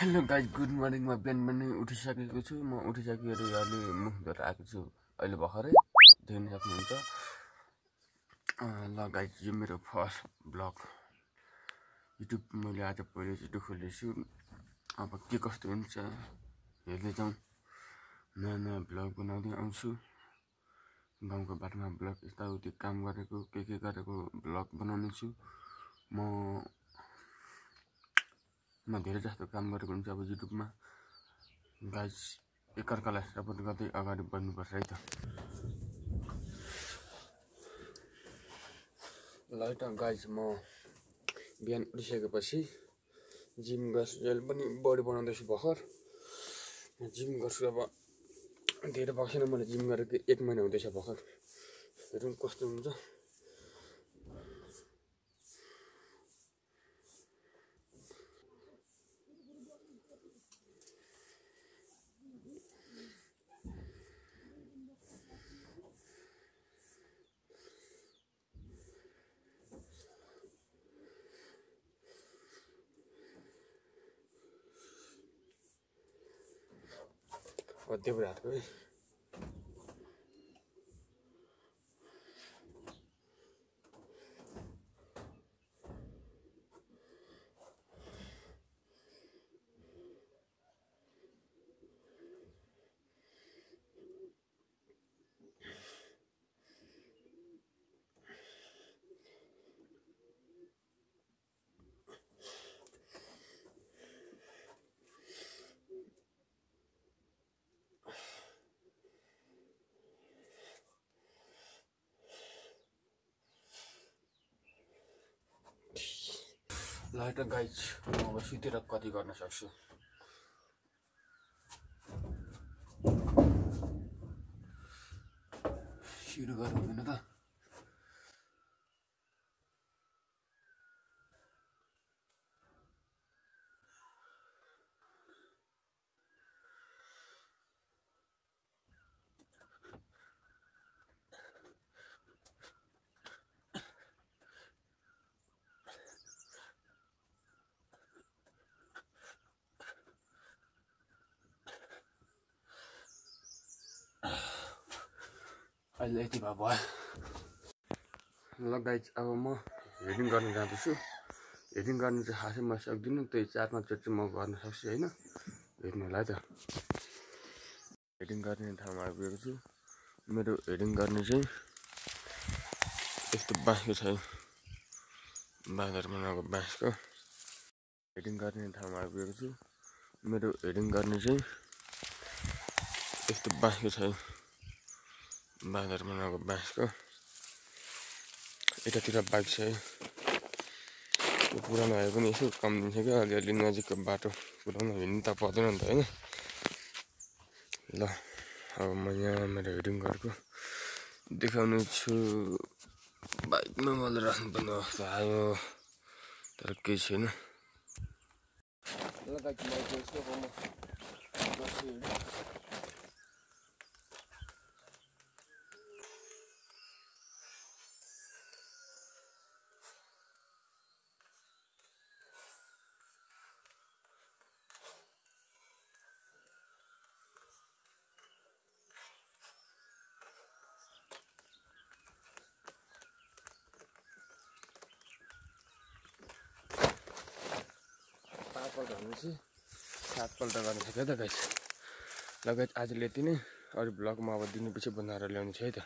hello guys good morning म बिहान उठिसकेको छु म उठिसकेर अहिले मुख धोएर आएको छु अहिले भर्खरै देख्न सक्नुहुन्छ ल गाइज यो मेरो फर्स्ट ब्लग युट्युब मैले आज पहिलोचोटि खोलेछु अब के कस्तो हुन्छ हेर्दै जाउँ नयाँ नयाँ ब्लग बनाउँदै आउँछु गाउँको बाटोमा ब्लग यताउति काम गरेको के गरेको ब्लग बनाउने छु म धेरै जस्तो काम गरेको हुन्छ अब युट्युबमा गाइज एकअर्कालाई सपोर्ट गर्दै अगाडि बढ्नुपर्छ है त ल त गाइज म बिहान उठिसकेपछि जिम गर्छु अहिले पनि बडी बनाउँदैछु भर्खर जिम गर्छु अब धेरै भएको छैन मैले जिम गरेको 1 महिना हुँदैछ भर्खर हेरौँ कस्तो हुन्छ देब्रे हातको है ल त गाइज म अब सुतेर कति गर्न सक्छु सुरु गरौँ हैन त अहिले यति भए भयो ल गाइज अब म हेडिङ गर्न जाँदैछु हेडिङ गर्नु चाहिँ खासै म सक्दिनँ त्यही 4-5 चोटि म गर्न सक्छु हैन हेर्नु होला है त हेडिङ गर्ने ठाउँमा आइपुगेको छु मेरो हेडिङ गर्ने चाहिँ यस्तो बाँसको छ बाँदर बनाएको बाँसको हेडिङ गर्ने ठाउँमा आइपुगेको छु मेरो हेडिङ गर्ने चाहिँ यस्तो बाँसको छ बाँदर बनाएको बाँसको यतातिर बाइक छ पुरानो भए पनि यसो कम दिन्छ क्या अलिअलि नजिकको बाटो पुरानो हिँड्नु त पर्दैन नि त हैन ल अब म यहाँ मेरो हेडिङ गरेको देखाउने छु बाइकमा मलाई राख्नुपर्ने अवस्था आयो तर केही छैन ल गाइज म भनेपछि 7 पल्ट गर्नु सक्यो त गाइज ल गाइज आजले यति नै अरू ब्लग म अब दिनपछि बनाएर ल्याउने छु है त